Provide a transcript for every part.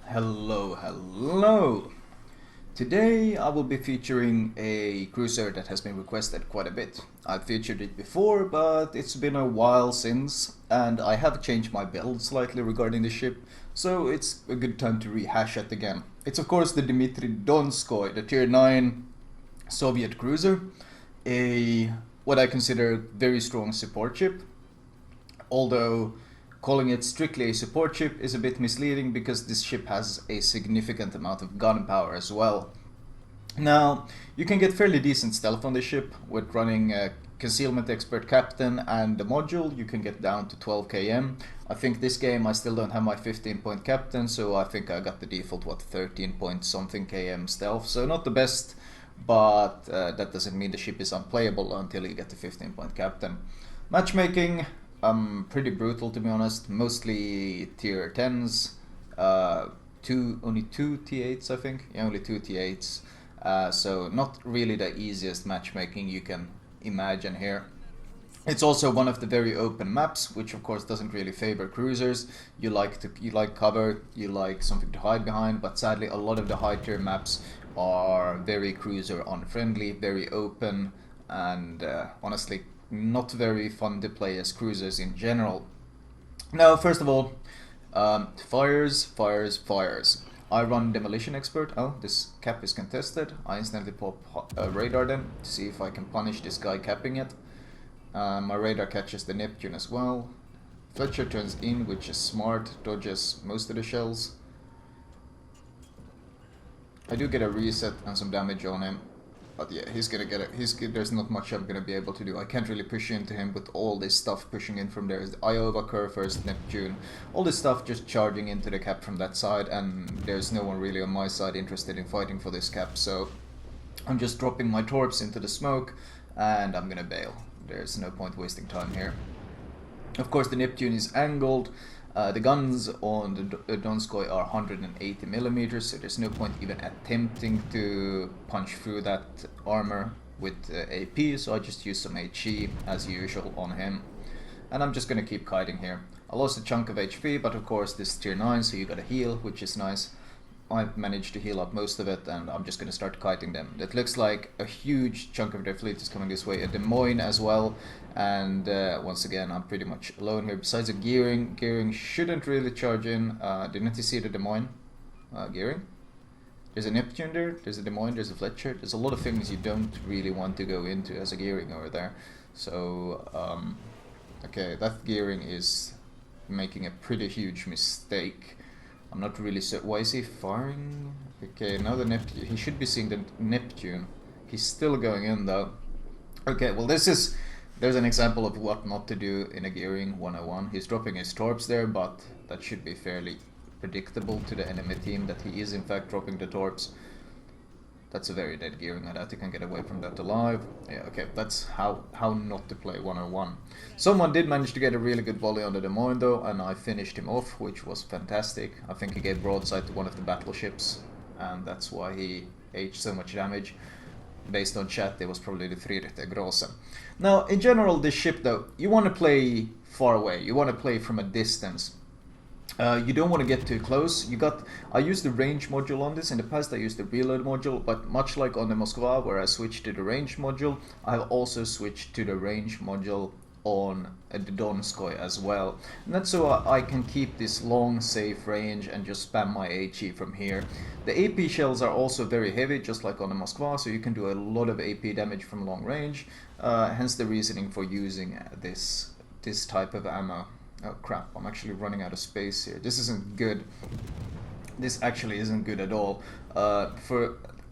Hello. Today I will be featuring a cruiser that has been requested quite a bit. I've featured it before, but it's been a while since, and I have changed my build slightly regarding the ship, so it's a good time to rehash it again. It's of course the Dmitri Donskoi, the tier 9 Soviet cruiser, a what I consider very strong support ship, although calling it strictly a support ship is a bit misleading because this ship has a significant amount of gun power as well. Now, you can get fairly decent stealth on this ship with running a concealment expert captain and the module. You can get down to 12 km. I think this game I still don't have my 15-point captain, so I think I got the default 13 point something km stealth, so not the best, but that doesn't mean the ship is unplayable until you get the 15-point captain. Matchmaking, pretty brutal to be honest, mostly tier 10s, only two T8s I think, yeah, only two T8s, so not really the easiest matchmaking you can imagine here. It's also one of the very open maps, which of course doesn't really favor cruisers. You like cover, you like something to hide behind, but sadly a lot of the high tier maps are very cruiser unfriendly, very open, and honestly not very fun to play as cruisers in general. Now, first of all, fires. I run demolition expert. Oh, this cap is contested. I instantly pop radar then to see if I can punish this guy capping it. My radar catches the Neptune as well. Fletcher turns in, which is smart, dodges most of the shells. I do get a reset and some damage on him. But yeah, he's gonna get it. There's not much I'm gonna be able to do. I can't really push into him with all this stuff pushing in from there. Is the Iowa curve first, Neptune, all this stuff just charging into the cap from that side, and there's no one really on my side interested in fighting for this cap. So I'm just dropping my torps into the smoke, and I'm gonna bail. There's no point wasting time here. Of course, the Neptune is angled. The guns on the Donskoy are 180 millimeters, so there's no point even attempting to punch through that armor with AP, so I just use some HE as usual on him. And I'm just gonna keep kiting here. I lost a chunk of HP, but of course this is tier 9, so you gotta heal, which is nice. I've managed to heal up most of it, and I'm just going to start kiting them. It looks like a huge chunk of their fleet is coming this way, a Des Moines as well, and once again I'm pretty much alone here. Besides a gearing shouldn't really charge in. Didn't you see the Des Moines gearing? There's a Neptune there, there's a Des Moines, there's a Fletcher. There's a lot of things you don't really want to go into as a gearing over there. So, okay, that gearing is making a pretty huge mistake. I'm not really sure. Why is he firing? Okay, now the Neptune. He should be seeing the Neptune. He's still going in though. Okay, well there's an example of what not to do in a gearing 101. He's dropping his torps there, but that should be fairly predictable to the enemy team that he is in fact dropping the torps. That's a very dead gearing. I doubt he can get away from that alive. Yeah, okay, that's how not to play 101. Someone did manage to get a really good volley on the Des Moines though, and I finished him off, which was fantastic. I think he gave broadside to one of the battleships, and that's why he aged so much damage. Based on chat, it was probably the Friedrich Grosse. Now, in general, this ship though, you want to play far away. You want to play from a distance. You don't want to get too close. I used the range module on this. In the past I used the reload module, but much like on the Moskva where I switched to the range module, I have also switched to the range module on the Donskoy as well. And that's so I can keep this long safe range and just spam my HE from here. The AP shells are also very heavy, just like on the Moskva, so you can do a lot of AP damage from long range, hence the reasoning for using this type of ammo. Oh crap, I'm actually running out of space here. This isn't good. This actually isn't good at all.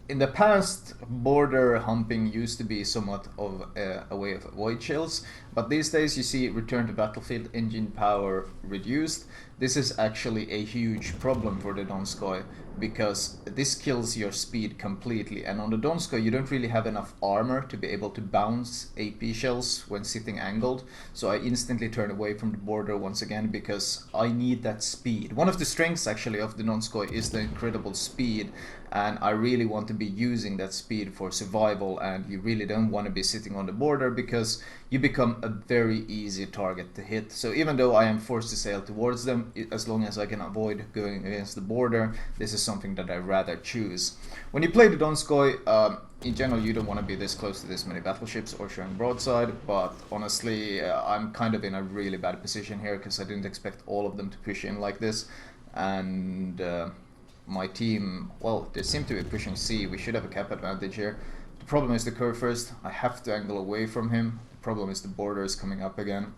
In the past, border humping used to be somewhat of a way of avoid shells, but these days you see return to battlefield engine power reduced. This is actually a huge problem for the Donskoy, because this kills your speed completely, and on the Donskoy you don't really have enough armor to be able to bounce AP shells when sitting angled, so I instantly turn away from the border once again because I need that speed. One of the strengths actually of the Donskoy is the incredible speed, and I really want to be using that speed for survival, and you really don't want to be sitting on the border because you become a very easy target to hit. So even though I am forced to sail towards them, them, as long as I can avoid going against the border, this is something that I rather choose. When you play the Donskoy, in general you don't want to be this close to this many battleships or showing broadside, but honestly I'm kind of in a really bad position here because I didn't expect all of them to push in like this, and my team, well, they seem to be pushing C. We should have a cap advantage here. The problem is the curve first. I have to angle away from him. The problem is the border is coming up again.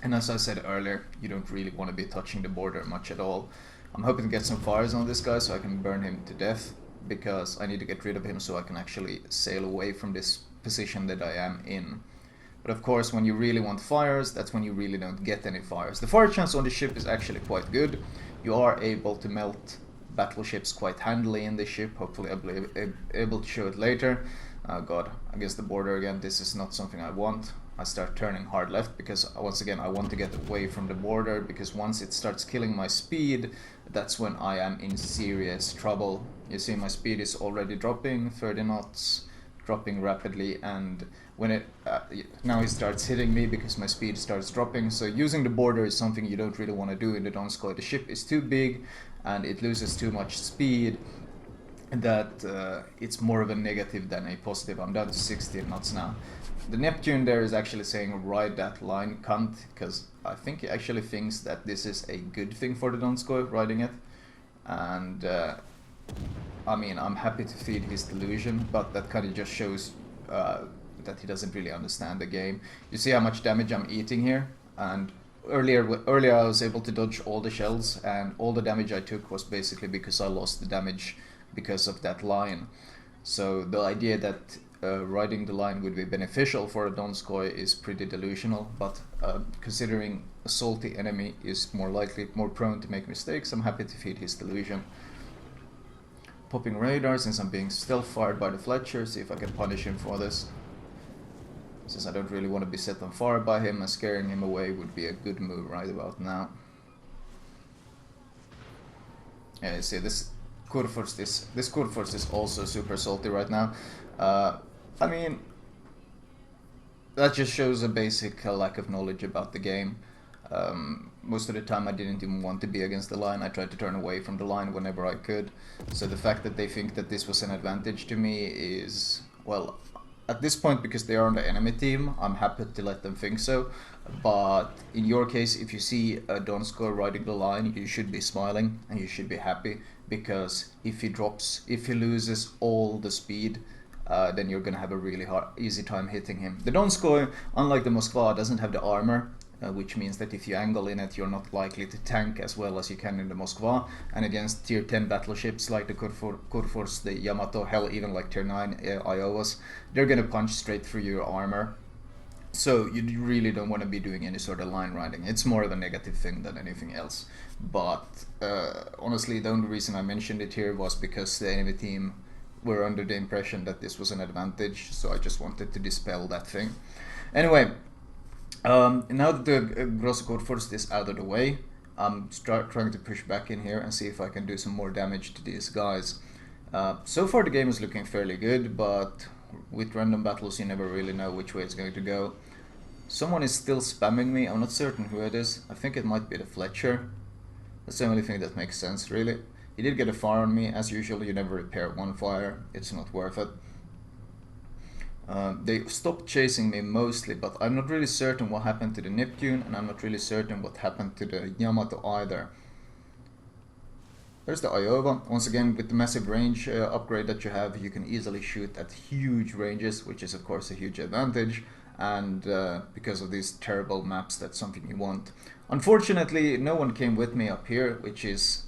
And as I said earlier, you don't really want to be touching the border much at all. I'm hoping to get some fires on this guy so I can burn him to death, because I need to get rid of him so I can actually sail away from this position that I am in. But of course, when you really want fires, that's when you really don't get any fires. The fire chance on the ship is actually quite good. You are able to melt battleships quite handily in this ship. Hopefully I'll be able to show it later. God, against the border again, this is not something I want. I start turning hard left because once again I want to get away from the border, because once it starts killing my speed, that's when I am in serious trouble. You see my speed is already dropping, 30 knots, dropping rapidly, and when it now it starts hitting me because my speed starts dropping. So using the border is something you don't really want to do in the Donskoy. The ship is too big and it loses too much speed, that it's more of a negative than a positive. I'm down to 60 knots now. The Neptune there is actually saying ride that line, cunt, because I think he actually thinks that this is a good thing for the Donskoy, riding it. And I mean, I'm happy to feed his delusion, but that kind of just shows that he doesn't really understand the game. You see how much damage I'm eating here, and earlier I was able to dodge all the shells, and all the damage I took was basically because I lost the damage because of that line. So the idea that riding the line would be beneficial for a Donskoy is pretty delusional, but considering a salty enemy is more prone to make mistakes, I'm happy to feed his delusion. Popping radar since I'm being stealth fired by the Fletcher, see if I can punish him for this. Since I don't really want to be set on fire by him, and scaring him away would be a good move right about now. Yeah, you see this Kurfürst is also super salty right now. I mean, that just shows a basic lack of knowledge about the game. Most of the time I didn't even want to be against the line. I tried to turn away from the line whenever I could. So the fact that they think that this was an advantage to me is, well, at this point, because they are on the enemy team, I'm happy to let them think so. But in your case, if you see a Donskoy riding the line, you should be smiling and you should be happy, because if he loses all the speed, then you're gonna have a really easy time hitting him. The Donskoy, unlike the Moskva, doesn't have the armor, which means that if you angle in it, you're not likely to tank as well as you can in the Moskva. And against tier 10 battleships like the Kurfürst, the Yamato, hell, even like tier 9 Iowas, they're gonna punch straight through your armor. So you really don't want to be doing any sort of line riding. It's more of a negative thing than anything else. But honestly, the only reason I mentioned it here was because the enemy team were under the impression that this was an advantage, so I just wanted to dispel that thing. Anyway, now that the Grosse Kurfürst is out of the way, I'm trying to push back in here and see if I can do some more damage to these guys. So far the game is looking fairly good, but with random battles you never really know which way it's going to go. Someone is still spamming me, I'm not certain who it is. I think it might be the Fletcher. That's the only thing that makes sense, really. He did get a fire on me. As usual, you never repair one fire, it's not worth it. They stopped chasing me mostly, but I'm not really certain what happened to the Neptune, and I'm not really certain what happened to the Yamato either. There's the Iowa. Once again, with the massive range upgrade that you have, you can easily shoot at huge ranges, which is of course a huge advantage, and because of these terrible maps, that's something you want. Unfortunately, no one came with me up here, which is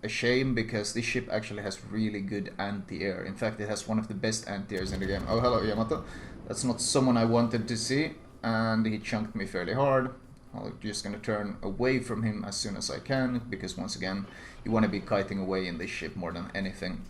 a shame, because this ship actually has really good anti-air. In fact, it has one of the best anti-airs in the game. Oh, hello, Yamato. That's not someone I wanted to see, and he chunked me fairly hard. I'm just gonna turn away from him as soon as I can, because once again, you want to be kiting away in this ship more than anything.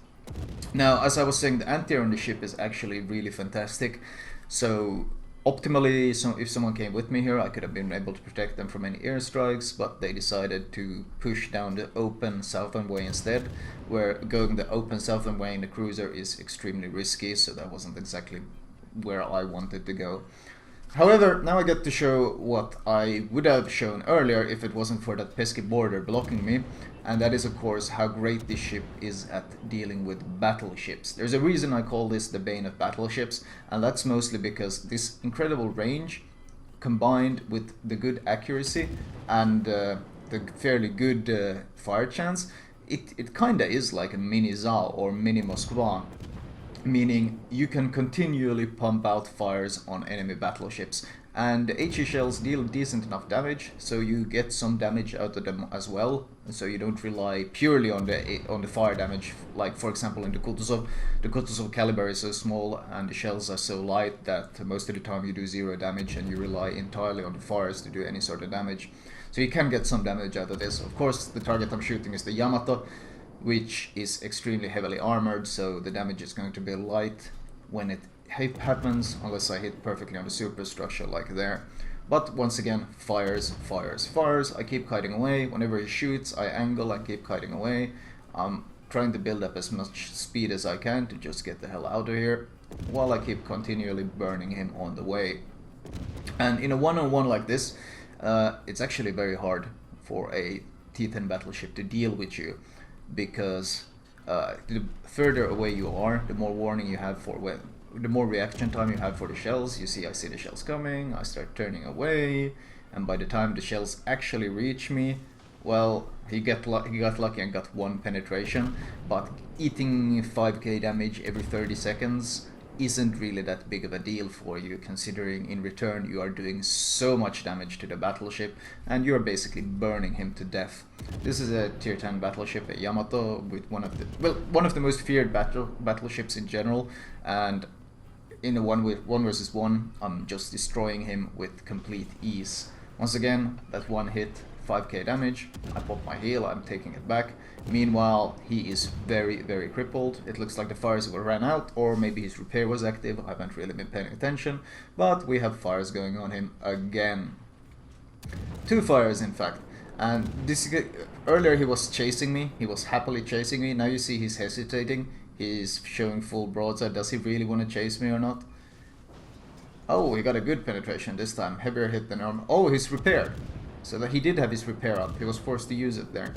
Now, as I was saying, the anti-air on the ship is actually really fantastic. So optimally, if someone came with me here, I could have been able to protect them from any airstrikes, but they decided to push down the open southern way instead, where going the open southern way in the cruiser is extremely risky, so that wasn't exactly where I wanted to go. However, now I get to show what I would have shown earlier if it wasn't for that pesky border blocking me, and that is of course how great this ship is at dealing with battleships. There's a reason I call this the Bane of battleships, and that's mostly because this incredible range combined with the good accuracy and the fairly good fire chance, it kinda is like a mini Zao or mini Moskva, meaning you can continually pump out fires on enemy battleships, and HE shells deal decent enough damage, so you get some damage out of them as well, so you don't rely purely on the fire damage, like for example in the Kutuzov. The Kutuzov caliber is so small and the shells are so light that most of the time you do 0 damage and you rely entirely on the fires to do any sort of damage. So you can get some damage out of this. Of course, the target I'm shooting is the Yamato, which is extremely heavily armored, so the damage is going to be light when it happens, unless I hit perfectly on the superstructure like there. But once again, fires, fires, fires. I keep kiting away. Whenever he shoots, I angle and keep kiting away. I'm trying to build up as much speed as I can to just get the hell out of here, while I keep continually burning him on the way. And in a one-on-one like this, it's actually very hard for a T10 battleship to deal with you, because the further away you are, the more warning you have for the more reaction time you have for the shells. You see, I see the shells coming, I start turning away, and by the time the shells actually reach me, well, he got lucky and got 1 penetration, but eating 5k damage every 30 seconds isn't really that big of a deal for you, considering in return you are doing so much damage to the battleship and you're basically burning him to death. This is a tier 10 battleship, a Yamato, with one of the most feared battleships in general, and in a 1 versus 1 I'm just destroying him with complete ease. Once again, that one hit, 5k damage, I pop my heal, I'm taking it back. Meanwhile, he is very, very crippled. It looks like the fires ran out, or maybe his repair was active. I haven't really been paying attention, but we have fires going on him again. 2 fires, in fact. And this earlier he was chasing me. He was happily chasing me. Now you see he's hesitating. He's showing full broadside. Does he really want to chase me or not? Oh, he got a good penetration this time. Heavier hit than normal. Oh, he's repaired. So that he did have his repair up. He was forced to use it there.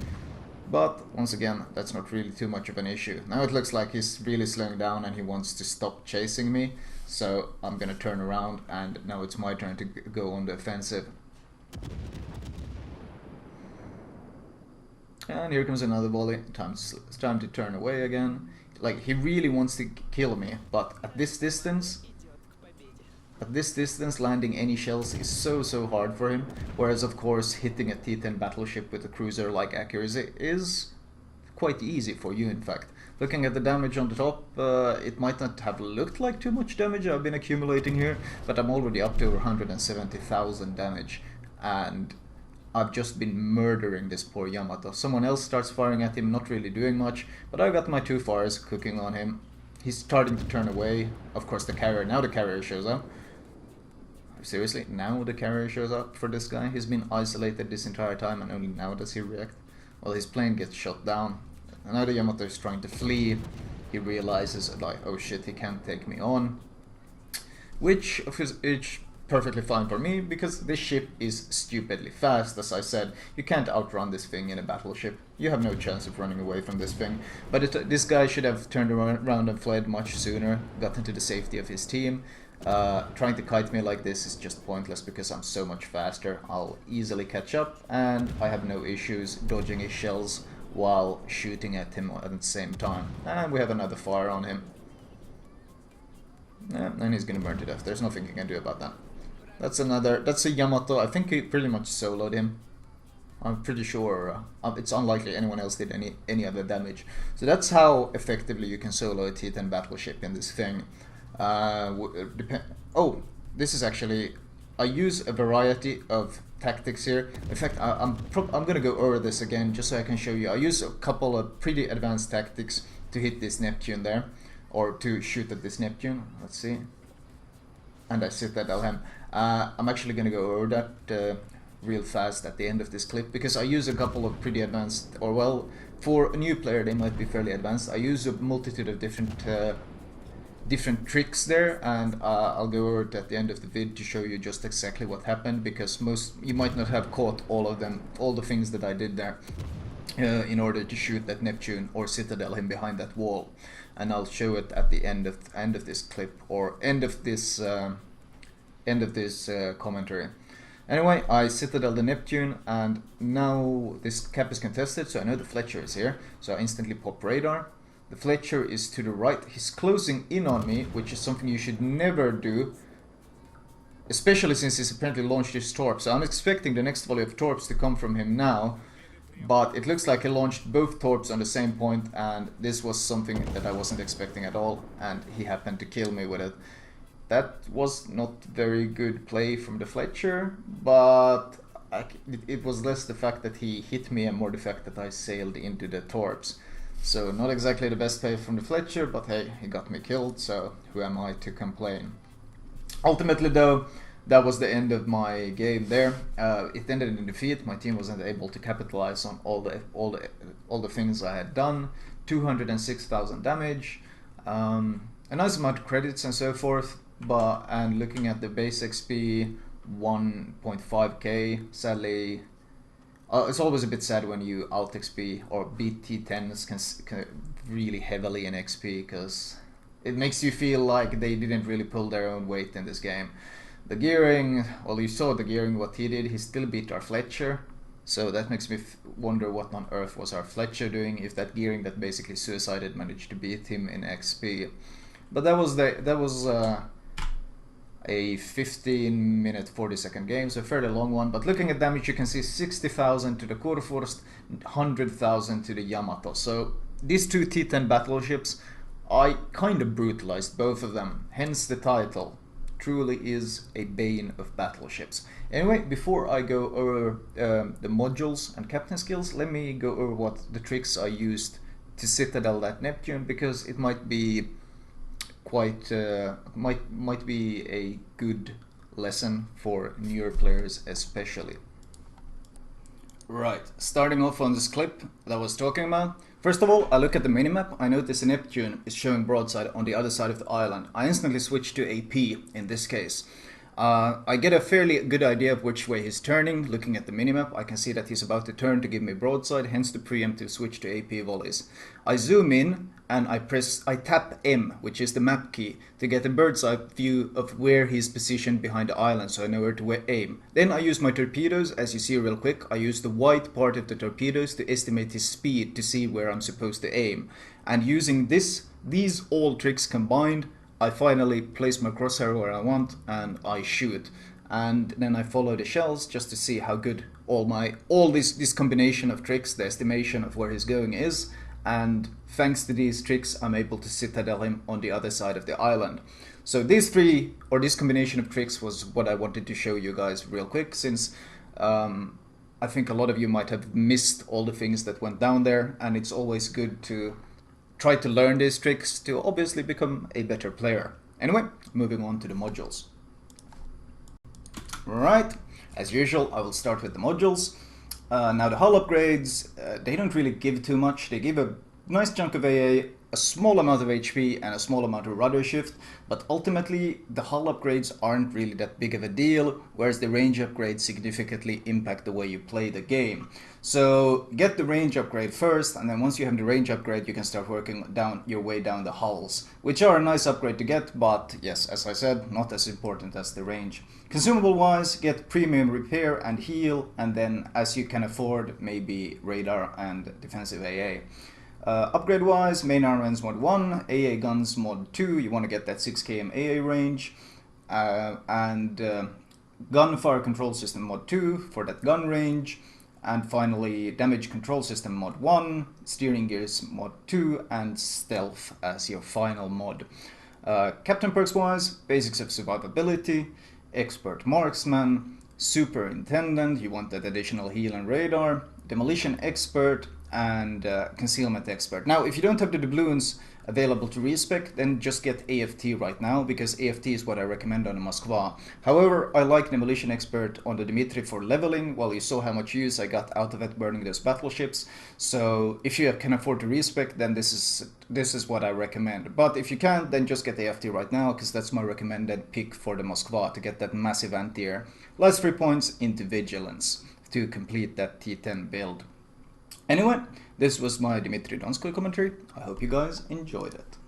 But once again, that's not really too much of an issue. Now it looks like he's really slowing down and he wants to stop chasing me. So I'm gonna turn around, and now it's my turn to go on the offensive. And here comes another volley. It's time to turn away again. Like, he really wants to kill me, but at this distance, landing any shells is so hard for him, whereas of course hitting a T10 battleship with a cruiser-like accuracy is quite easy for you, in fact. Looking at the damage on the top, it might not have looked like too much damage I've been accumulating here, but I'm already up to over 170,000 damage, and I've just been murdering this poor Yamato. Someone else starts firing at him, not really doing much, but I got my 2 fires cooking on him. He's starting to turn away. Of course, now the carrier shows up. Seriously, now the carrier shows up for this guy? He's been isolated this entire time and only now does he react? Well, his plane gets shot down. And now the Yamato is trying to flee. He realizes, like, oh shit, he can't take me on. Which is perfectly fine for me, because this ship is stupidly fast. As I said, you can't outrun this thing in a battleship. You have no chance of running away from this thing. But this guy should have turned around and fled much sooner, got into the safety of his team. Trying to kite me like this is just pointless because I'm so much faster. I'll easily catch up, and I have no issues dodging his shells while shooting at him at the same time. And we have another fire on him. Yeah, and he's gonna burn to death. There's nothing you can do about that. That's a Yamato. I think he pretty much soloed him. I'm pretty sure it's unlikely anyone else did any other damage. So that's how effectively you can solo a T10 battleship in this thing. Oh, this is actually, I use a variety of tactics here. In fact, I'm gonna go over this again just so I can show you. I use a couple of pretty advanced tactics to hit this Neptune there, or to shoot at this Neptune. Let's see. And I sit at LM. I'm actually gonna go over that real fast at the end of this clip, because I use a couple of pretty advanced, or well, for a new player they might be fairly advanced. I use a multitude of different different tricks there, and I'll go over it at the end of the vid to show you just exactly what happened, because you might not have caught all of them, all the things that I did there in order to shoot that Neptune or Citadel him behind that wall. And I'll show it at the end of this clip, or end of this commentary. Anyway, I Citadel the Neptune, and now this cap is contested, so I know the Fletcher is here, so I instantly pop radar. The Fletcher is to the right. He's closing in on me, which is something you should never do, especially since he's apparently launched his torp. So I'm expecting the next volley of torps to come from him now, but it looks like he launched both torps on the same point, and this was something that I wasn't expecting at all, and he happened to kill me with it. That was not very good play from the Fletcher, but it was less the fact that he hit me and more the fact that I sailed into the torps. So not exactly the best play from the Fletcher, but hey, he got me killed, so who am I to complain? Ultimately though, that was the end of my game there. It ended in defeat. My team wasn't able to capitalize on all the things I had done. 206,000 damage, a nice amount of credits and so forth. And looking at the base XP, 1.5k. Sadly, it's always a bit sad when you out XP or beat T10s can really heavily in XP, because it makes you feel like they didn't really pull their own weight in this game. The gearing, well, you saw the gearing, what he did. He still beat our Fletcher, so that makes me wonder what on earth was our Fletcher doing if that gearing that basically suicided managed to beat him in XP. But that was a 15-minute 40-second game, so a fairly long one. But looking at damage, you can see 60,000 to the Kurfürst, 100,000 to the Yamato. So these two T10 battleships, I kind of brutalized both of them, hence the title. Truly is a Bane of battleships. Anyway, before I go over the modules and captain skills, let me go over what the tricks I used to Citadel that Neptune, because it might be quite might be a good lesson for newer players especially. Right, starting off on this clip that I was talking about. First of all, I look at the minimap. I notice the Neptune is showing broadside on the other side of the island. I instantly switch to AP in this case. I get a fairly good idea of which way he's turning. Looking at the minimap, I can see that he's about to turn to give me broadside, hence the preemptive switch to AP volleys. I zoom in and I tap M, which is the map key, to get a bird's eye view of where he's positioned behind the island, so I know where to aim. Then I use my torpedoes. As you see real quick, I use the white part of the torpedoes to estimate his speed to see where I'm supposed to aim. And using these all tricks combined, I finally place my crosshair where I want and I shoot. And then I follow the shells just to see how good all this combination of tricks, the estimation of where he's going is. And thanks to these tricks, I'm able to Citadel him on the other side of the island. So these three, or this combination of tricks, was what I wanted to show you guys real quick, since I think a lot of you might have missed all the things that went down there, and it's always good to try to learn these tricks to obviously become a better player. Anyway, moving on to the modules. Right, as usual, I will start with the modules. Now the hull upgrades, they don't really give too much. They give a nice chunk of AA, a small amount of HP and a small amount of rudder shift, but ultimately the hull upgrades aren't really that big of a deal, whereas the range upgrades significantly impact the way you play the game. So get the range upgrade first, and then once you have the range upgrade, you can start working down your way down the hulls, which are a nice upgrade to get, but yes, as I said, not as important as the range. Consumable wise, get premium repair and heal, and then as you can afford, maybe radar and defensive AA. Upgrade wise, main armaments mod 1, AA guns mod 2, you want to get that 6 km AA range, and gunfire control system mod 2 for that gun range, and finally damage control system mod 1, steering gears mod 2, and stealth as your final mod. Captain perks wise, basics of survivability, expert marksman, superintendent, you want that additional heal and radar, demolition expert, and concealment expert. Now, if you don't have the doubloons available to respec, then just get AFT right now, because AFT is what I recommend on the Moskva. However, I like demolition expert on the Dmitri for leveling. Well, you saw how much use I got out of it burning those battleships. So if you can afford to respec, then this is what I recommend. But if you can't, then just get AFT right now, because that's my recommended pick for the Moskva to get that massive anti-air. Last 3 points into vigilance to complete that T10 build. Anyway, this was my Dmitri Donskoi commentary. I hope you guys enjoyed it.